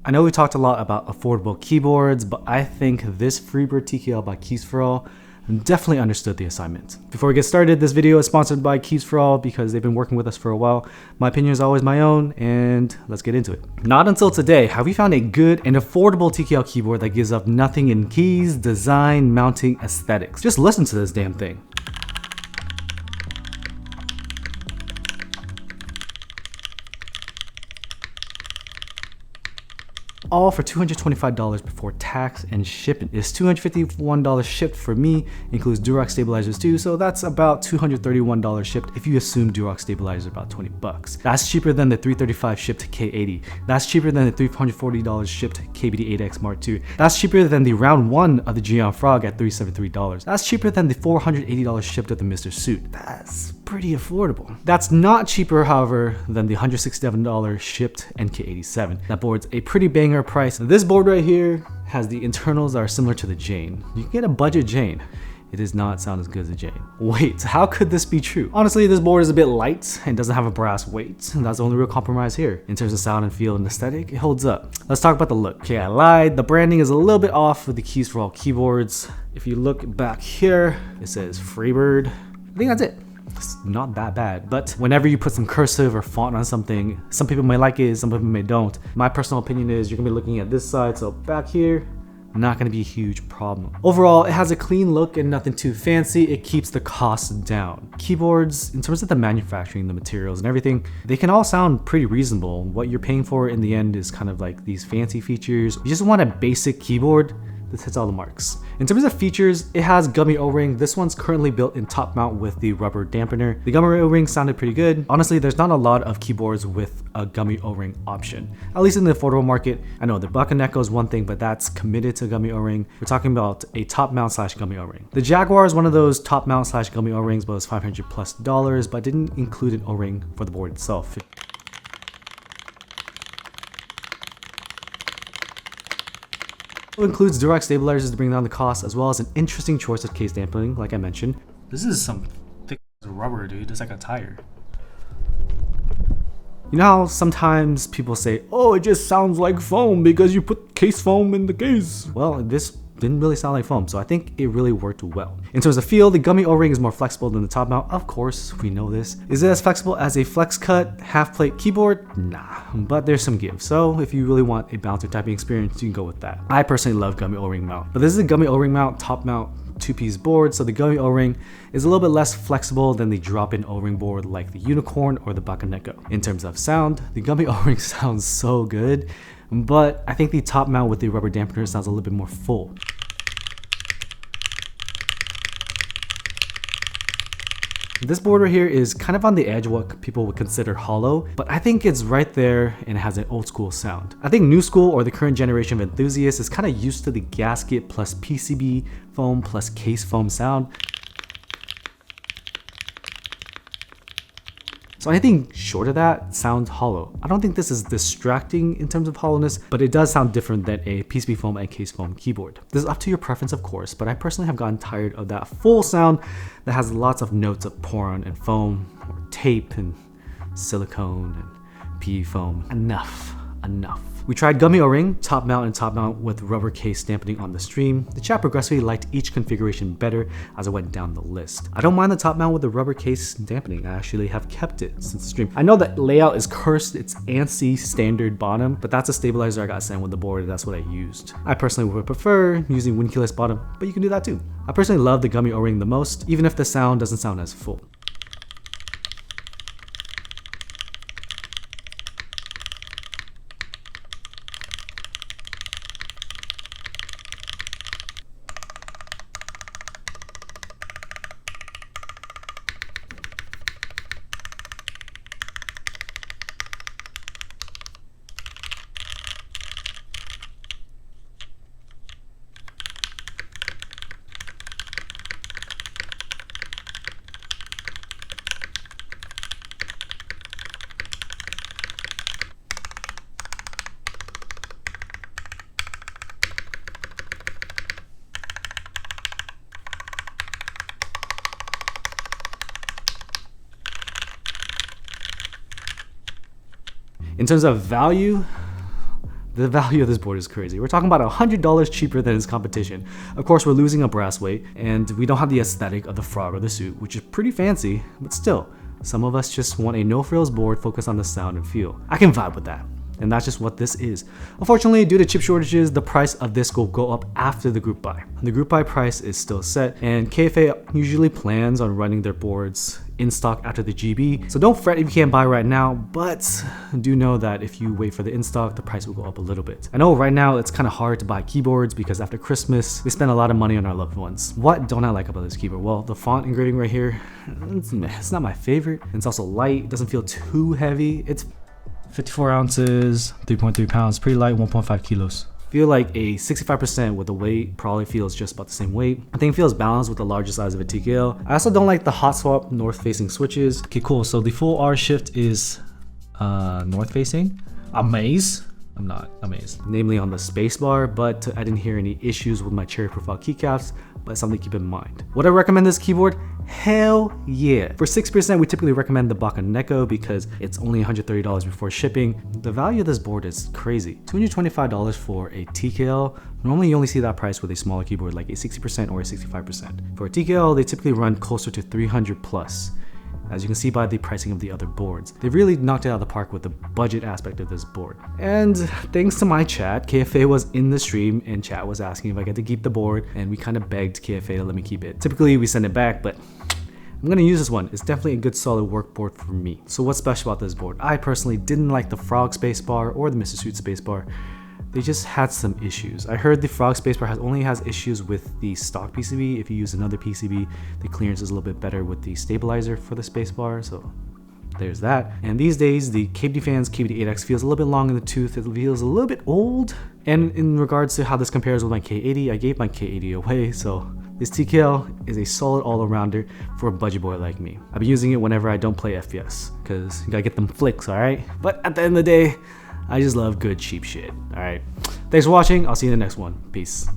I know we talked a lot about affordable keyboards, but I think this Freebird TKL by Keys for All definitely understood the assignment. Before we get started, this video is sponsored by Keys for All because they've been working with us for a while. My opinion is always my own, and let's get into it. Not until today have we found a good and affordable TKL keyboard that gives up nothing in keys, design, mounting, aesthetics. Just listen to this damn thing. All for $225 before tax and shipping. It's $251 shipped for me, includes Durock stabilizers too, so that's about $231 shipped if you assume Durock stabilizers are about 20 bucks. That's cheaper than the $335 shipped K80. That's cheaper than the $340 shipped KBD8X Mark II. That's cheaper than the round one of the Geon Frog at $373. That's cheaper than the $480 shipped of the Mr. Suit. That's pretty affordable. That's not cheaper, however, than the $167 shipped NK87. That board's a pretty banger price. This board right here has the internals that are similar to the Jane. You can get a budget Jane. It does not sound as good as a Jane. Wait, how could this be true? Honestly, this board is a bit light and doesn't have a brass weight. And that's the only real compromise here. In terms of sound and feel and aesthetic, it holds up. Let's talk about the look. Okay, I lied. The branding is a little bit off with the Keys for All keyboards. If you look back here, it says Freebird. I think that's it. It's not that bad, but whenever you put some cursive or font on something, some people may like it, some people may don't. My personal opinion is you're gonna be looking at this side, so back here, not gonna be a huge problem. Overall, it has a clean look and nothing too fancy. It keeps the costs down. Keyboards, in terms of the manufacturing, the materials and everything, they can all sound pretty reasonable. What you're paying for in the end is kind of like these fancy features. You just want a basic keyboard. This hits all the marks. In terms of features, it has gummy O-ring. This one's currently built in top mount with the rubber dampener. The gummy O-ring sounded pretty good. Honestly, there's not a lot of keyboards with a gummy O-ring option, at least in the affordable market. I know the Bakaneko is one thing, but that's committed to gummy O-ring. We're talking about a top mount slash gummy O-ring. The Jaguar is one of those top mount slash gummy O-rings, but it's $500+, but didn't include an O-ring for the board itself. It includes Durock stabilizers to bring down the cost, as well as an interesting choice of case dampening, like I mentioned. This is some thick rubber, dude. It's like a tire. You know how sometimes people say, oh, it just sounds like foam because you put case foam in the case? Well, this didn't really sound like foam, so I think it really worked well. In terms of feel, the gummy O-ring is more flexible than the top mount. Of course, we know this. Is it as flexible as a flex cut half plate keyboard? Nah, but there's some give. So if you really want a bouncer typing experience, you can go with that. I personally love gummy O-ring mount, but this is a gummy O-ring mount, top mount, two-piece board, so the gummy O-ring is a little bit less flexible than the drop-in O-ring board like the Unicorn or the Bakaneko. In terms of sound, the gummy O-ring sounds so good, but I think the top mount with the rubber dampener sounds a little bit more full. This board right here is kind of on the edge of what people would consider hollow, but I think it's right there and it has an old school sound. I think new school or the current generation of enthusiasts is kind of used to the gasket plus PCB foam plus case foam sound. So anything short of that sounds hollow. I don't think this is distracting in terms of hollowness, but it does sound different than a PCB foam and case foam keyboard. This is up to your preference, of course, but I personally have gotten tired of that full sound that has lots of notes of poron and foam, or tape and silicone and PE foam. Enough. We tried gummy O-ring, top mount and top mount with rubber case dampening on the stream. The chat progressively liked each configuration better as I went down the list. I don't mind the top mount with the rubber case dampening. I actually have kept it since the stream. I know that layout is cursed, it's ANSI standard bottom, but that's a stabilizer I got sent with the board and that's what I used. I personally would prefer using windkeyless bottom, but you can do that too. I personally love the gummy O-ring the most, even if the sound doesn't sound as full. In terms of value, The value of this board is crazy. We're talking about $100 cheaper than its competition. Of course, we're losing a brass weight, and we don't have the aesthetic of the frog or the suit, which is pretty fancy, but still, some of us just want a no-frills board focused on the sound and feel. I can vibe with that. And that's just what this is. Unfortunately, due to chip shortages, the price of this will go up after the group buy. The group buy price is still set, and KFA usually plans on running their boards in stock after the GB. So don't fret if you can't buy right now, but do know that if you wait for the in stock, the price will go up a little bit. I know right now it's kind of hard to buy keyboards because after Christmas, we spend a lot of money on our loved ones. What don't I like about this keyboard? Well, the font engraving right here, it's not my favorite. It's also light, it doesn't feel too heavy. It's 54 ounces, 3.3 pounds, pretty light, 1.5 kilos. Feel like a 65% with the weight probably feels just about the same weight. I think it feels balanced with the larger size of a TKL. I also don't like the hot swap north facing switches. Okay, cool. So the full R shift is north facing. Amazed. I'm not amazed. Namely on the spacebar, but I didn't hear any issues with my cherry profile keycaps, but something to keep in mind. Would I recommend this keyboard? Hell yeah. For 6%, we typically recommend the Bakaneko because it's only $130 before shipping. The value of this board is crazy. $225 for a TKL. Normally you only see that price with a smaller keyboard like a 60% or a 65%. For a TKL, they typically run closer to 300 plus. As you can see by the pricing of the other boards. They really knocked it out of the park with the budget aspect of this board. And thanks to my chat, KFA was in the stream and chat was asking if I get to keep the board, and we kind of begged KFA to let me keep it. Typically we send it back, but I'm gonna use this one. It's definitely a good solid work board for me. So what's special about this board? I personally didn't like the Frog spacebar or the Mr. Suit spacebar. They just had some issues. I heard the Frog spacebar only has issues with the stock PCB. If you use another PCB, the clearance is a little bit better with the stabilizer for the spacebar, so there's that. And these days, the KBD Fans KBD8X feels a little bit long in the tooth. It feels a little bit old. And in regards to how this compares with my K80, I gave my K80 away, so this TKL is a solid all-arounder for a budget boy like me. I've been using it whenever I don't play FPS, because you gotta get them flicks, alright? But at the end of the day, I just love good cheap shit, alright? Thanks for watching, I'll see you in the next one. Peace.